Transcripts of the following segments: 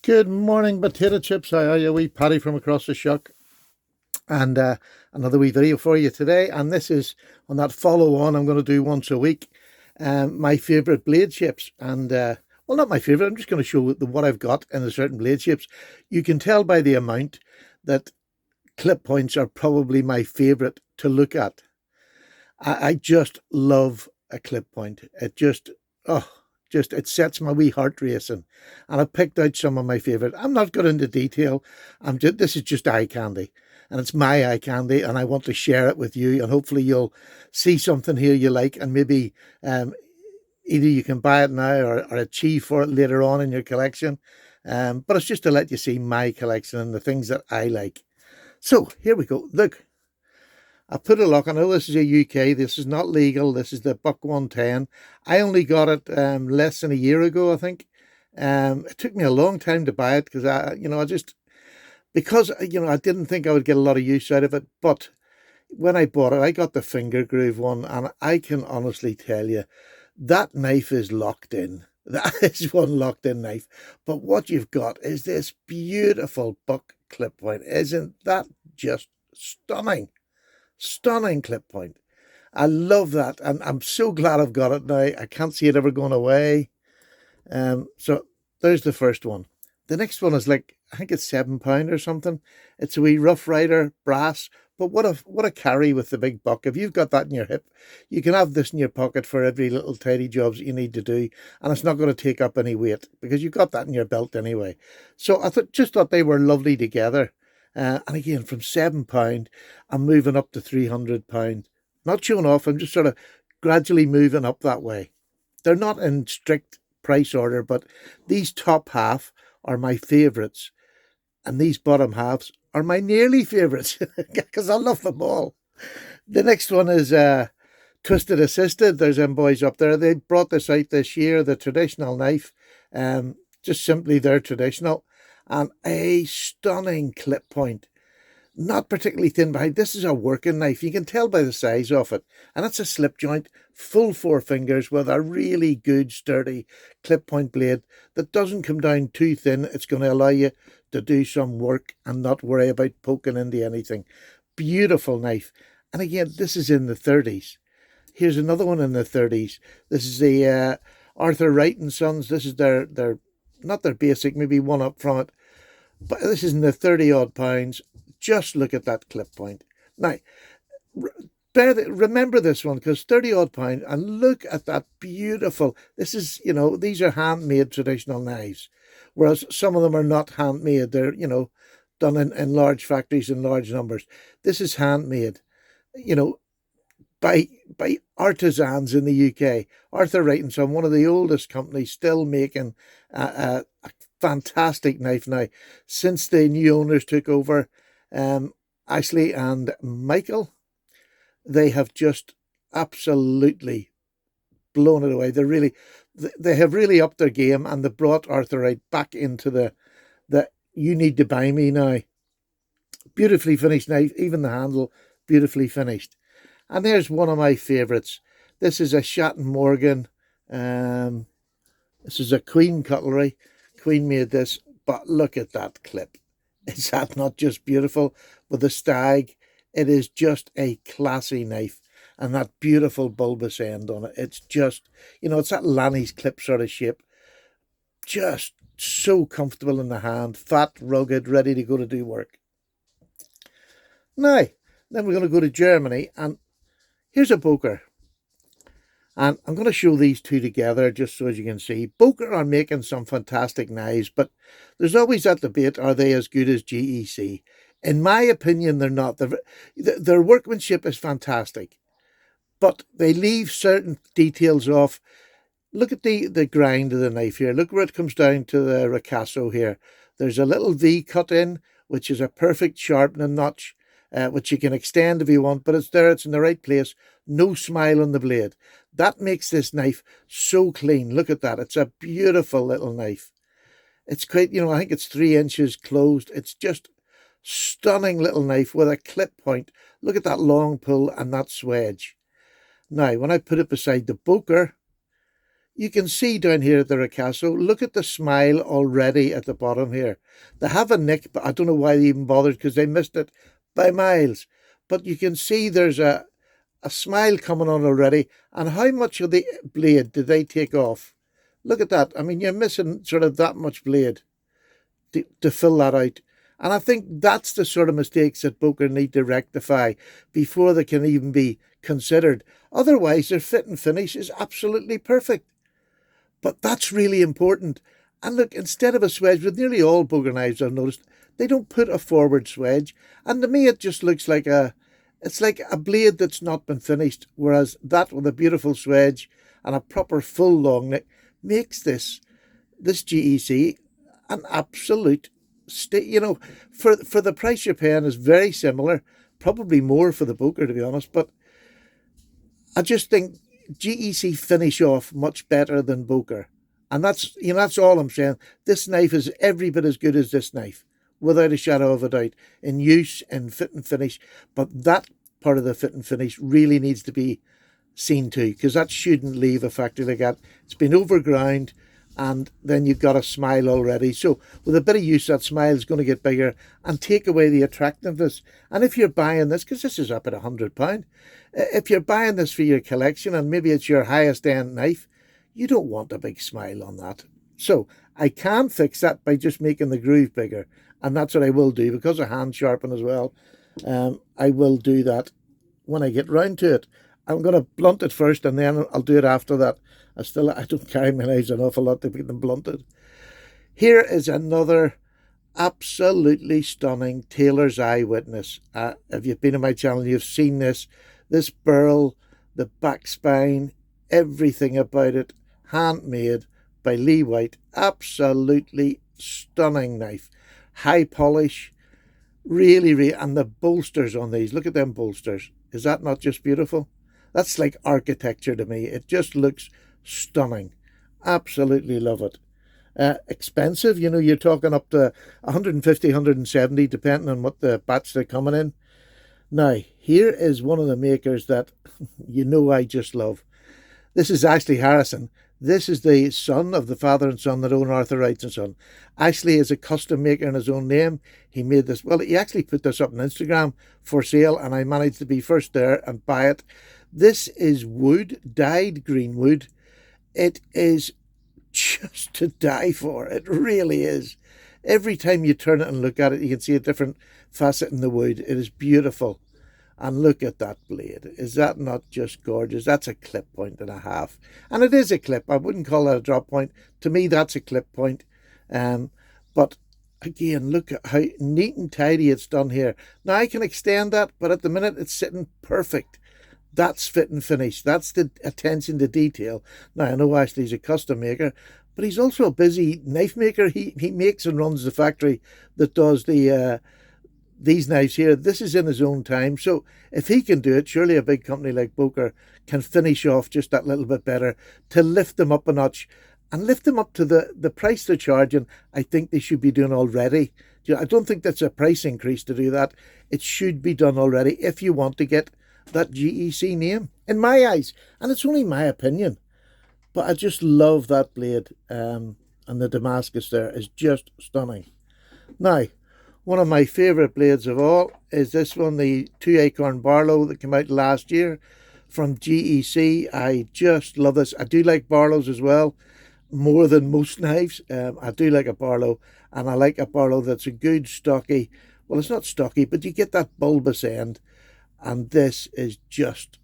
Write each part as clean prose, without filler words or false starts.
Good morning, potato chips. How are you? Wee Paddy from across the shuck, and another wee video for you today. And this is on that follow on I'm going to do once a week. My favourite blade shapes, and well, not my favourite. I'm just going to show what I've got in the certain blade shapes. You can tell by the amount that clip points are probably my favourite to look at. I just love a clip point. It just, oh, just it sets my wee heart racing. And I picked out some of my favourite. I'm not going into detail. This is just eye candy, and it's my eye candy, and I want to share it with you. And hopefully you'll see something here you like, and maybe either you can buy it now or achieve for it later on in your collection. But it's just to let you see my collection and the things that I like. So here we go. Look, I put a lock. I know this is a UK. This is not legal. This is the Buck 110. I only got it less than a year ago, I think. It took me a long time to buy it because I didn't think I would get a lot of use out of it. But when I bought it, I got the finger groove one, and I can honestly tell you that knife is locked in. That is one locked in knife. But what you've got is this beautiful buck clip point. Isn't that just stunning? Stunning clip point. I love that, and I'm so glad I've got it now. I can't see it ever going away. So there's the first one. The next one is like, I think it's £7 or something. It's a wee Rough Rider brass, but what a carry with the big buck. If you've got that in your hip, you can have this in your pocket for every little tidy jobs that you need to do, and it's not going to take up any weight because you've got that in your belt anyway. So I thought they were lovely together. And again, from £7, I'm moving up to £300. Not showing off, I'm just sort of gradually moving up that way. They're not in strict price order, but these top half are my favourites, and these bottom halves are my nearly favourites because I love them all. The next one is Twisted Assisted. There's them boys up there. They brought this out this year, the traditional knife, just simply they're traditional, and a stunning clip point. Not particularly thin behind. This is a working knife. You can tell by the size of it. And it's a slip joint, full four fingers with a really good, sturdy clip point blade that doesn't come down too thin. It's going to allow you to do some work and not worry about poking into anything. Beautiful knife. And again, this is in the 30s. Here's another one in the 30s. This is the Arthur Wright and Sons. This is their not their basic, maybe one up from it. But this is in the 30 odd pounds. Just look at that clip point. Now, remember this one because 30 odd pound, and look at that beautiful. This is, these are handmade traditional knives, whereas some of them are not handmade. They're, done in large factories in large numbers. This is handmade, you know, by artisans in the UK. Arthur Wright and Son, one of the oldest companies, still making a fantastic knife now. Since the new owners took over, Ashley and Michael, they have just absolutely blown it away. They have really upped their game, and they brought Arthur Wright back into the you need to buy me now. Beautifully finished knife, even the handle, beautifully finished. And there's one of my favourites. This is a Shatton Morgan. This is a Queen cutlery. Queen made this, but look at that clip. Is that not just beautiful? With the stag, it is just a classy knife. And that beautiful bulbous end on it. It's just, it's that Lanny's clip sort of shape. Just so comfortable in the hand. Fat, rugged, ready to go to do work. Now, then we're going to go to Germany, and here's a Boker. And I'm going to show these two together just so as you can see. Boker are making some fantastic knives, but there's always that debate, are they as good as GEC? In my opinion, they're not. Their workmanship is fantastic, but they leave certain details off. Look at the grind of the knife here. Look where it comes down to the ricasso here. There's a little V cut in, which is a perfect sharpening notch, which you can extend if you want, but it's there, it's in the right place. No smile on the blade. That makes this knife so clean. Look at that. It's a beautiful little knife. It's quite, I think it's 3 inches closed. It's just stunning little knife with a clip point. Look at that long pull and that swedge. Now, when I put it beside the Boker, You can see down here at the ricasso, look at the smile already at the bottom here. They have a nick, but I don't know why they even bothered, because they missed it by miles. But you can see there's a smile coming on already. And how much of the blade did they take off? Look at that. I mean, you're missing sort of that much blade to fill that out. And I think that's the sort of mistakes that Bokar need to rectify before they can even be considered. Otherwise, their fit and finish is absolutely perfect. But that's really important. And look, instead of a swedge, with nearly all Bokar knives I've noticed, they don't put a forward swedge. And to me, it just looks like it's like a blade that's not been finished. Whereas that with a beautiful swedge and a proper full long neck makes this GEC an absolute for the price you're paying is very similar, probably more for the Bokar, to be honest. But I just think GEC finish off much better than Bokar, and that's all I'm saying. This knife is every bit as good as this knife, without a shadow of a doubt, in use and fit and finish. But that part of the fit and finish really needs to be seen to, because that shouldn't leave a factory like that. It's been overground, and then you've got a smile already. So with a bit of use, that smile is going to get bigger and take away the attractiveness. And if you're buying this, because this is up at £100, if you're buying this for your collection and maybe it's your highest end knife, you don't want a big smile on that. So I can fix that by just making the groove bigger. And that's what I will do, because of hand sharpen as well. I will do that when I get round to it. I'm going to blunt it first, and then I'll do it after that. I don't carry my knives an awful lot to get them blunted. Here is another absolutely stunning tailor's eye witness. If you've been on my channel, you've seen this. This burl, the back spine, everything about it, handmade by Lee Wright. Absolutely stunning knife. High polish, really, and the bolsters on these. Look at them bolsters. Is that not just beautiful? That's like architecture to me. It just looks stunning. Absolutely love it. Expensive, you're talking up to 150, 170, depending on what the batch they're coming in. Now, here is one of the makers that I just love. This is Ashley Harrison. This is the son of the father and son that own Arthur Wright and Son. Ashley is a custom maker in his own name. He made this, he actually put this up on Instagram for sale, and I managed to be first there and buy it. This is wood, dyed green wood. It is just to die for. It really is. Every time you turn it and look at it, you can see a different facet in the wood. It is beautiful. And look at that blade. Is that not just gorgeous? That's a clip point and a half. And it is a clip. I wouldn't call that a drop point. To me, that's a clip point. But again, look at how neat and tidy it's done here. Now, I can extend that, but at the minute, it's sitting perfect. That's fit and finish. That's the attention to detail. Now, I know Ashley's a custom maker, but he's also a busy knife maker. He makes and runs the factory that does these knives here. This is in his own time. So if he can do it, surely a big company like Bokar can finish off just that little bit better to lift them up a notch and lift them up to the price they're charging. I think they should be doing already. I don't think that's a price increase to do that. It should be done already if you want to get that GEC name, in my eyes. And it's only my opinion. But I just love that blade. And the Damascus there is just stunning. Now, one of my favourite blades of all is this one, the 2 Acorn Barlow that came out last year from GEC. I just love this. I do like Barlows as well, more than most knives. I do like a Barlow, and I like a Barlow that's a good stocky. Well, it's not stocky, but you get that bulbous end. And this is just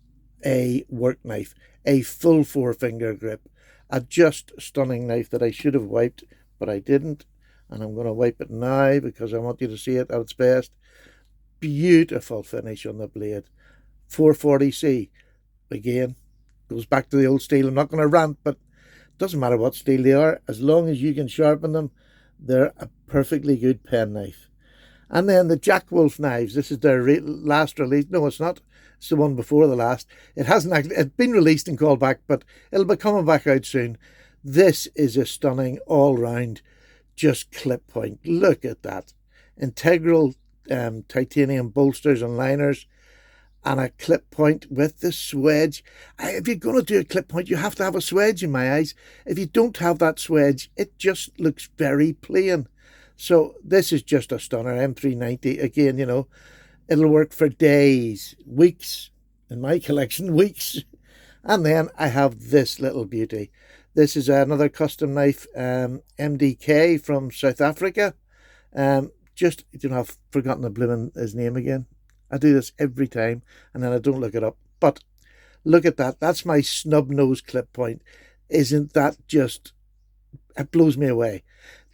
a work knife, a full 4-finger grip, a just stunning knife that I should have wiped, but I didn't. And I'm going to wipe it now because I want you to see it at its best. Beautiful finish on the blade. 440C. Again, goes back to the old steel. I'm not going to rant, but it doesn't matter what steel they are. As long as you can sharpen them, they're a perfectly good pen knife. And then the Jack Wolf knives. This is their last release. No, it's not. It's the one before the last. It hasn't actually. It's been released and called back, but it'll be coming back out soon. This is a stunning all-round just clip point. Look at that. Integral titanium bolsters and liners. and a clip point with the swedge. If you're going to do a clip point, you have to have a swedge in my eyes. If you don't have that swedge, it just looks very plain. So this is just a stunner, M390. Again, it'll work for days, weeks, in my collection, weeks. And then I have this little beauty. This is another custom knife, MDK from South Africa. I've forgotten the blooming his name again. I do this every time and then I don't look it up. But look at that. That's my snub nose clip point. Isn't that just... It blows me away.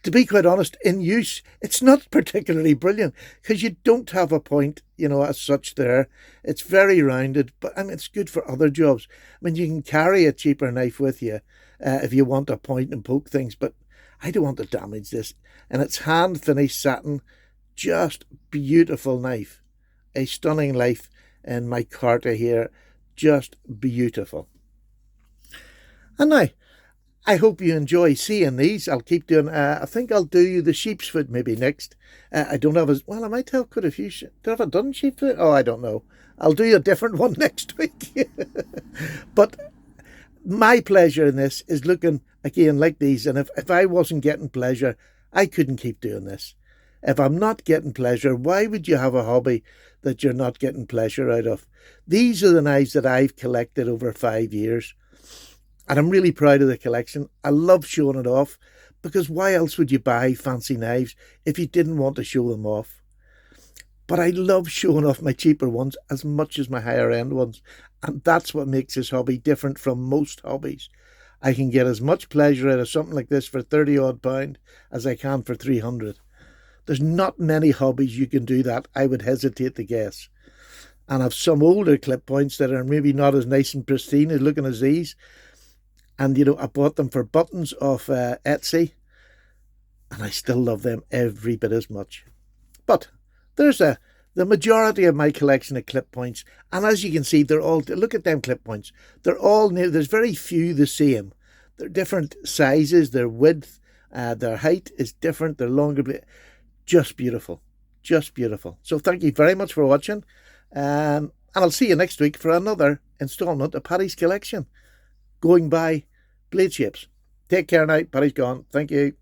To be quite honest, in use, it's not particularly brilliant because you don't have a point, as such there. It's very rounded, but it's good for other jobs. You can carry a cheaper knife with you if you want to point and poke things, but I don't want to damage this. And it's hand-finished satin, just beautiful knife. A stunning knife in my Carta here, just beautiful. And now, I hope you enjoy seeing these. I'll keep doing, I think I'll do the sheep's foot maybe next. I don't have I might have quite a few. Have I done sheep's foot? Oh, I don't know. I'll do a different one next week. But my pleasure in this is looking, again, like these. And if I wasn't getting pleasure, I couldn't keep doing this. If I'm not getting pleasure, why would you have a hobby that you're not getting pleasure out of? These are the knives that I've collected over 5 years. And I'm really proud of the collection. I love showing it off because why else would you buy fancy knives if you didn't want to show them off? But I love showing off my cheaper ones as much as my higher end ones. And that's what makes this hobby different from most hobbies. I can get as much pleasure out of something like this for 30 odd pound as I can for 300. There's not many hobbies you can do that, I would hesitate to guess. And I've some older clip points that are maybe not as nice and pristine as looking as these. And, I bought them for buttons off Etsy. And I still love them every bit as much. But there's the majority of my collection of clip points. And as you can see, they're all... Look at them clip points. They're all new. There's very few the same. They're different sizes. Their width, their height is different. They're longer. Just beautiful. Just beautiful. So thank you very much for watching. And I'll see you next week for another installment of Paddy's collection. Going by blade shapes. Take care now. Paddy's gone. Thank you.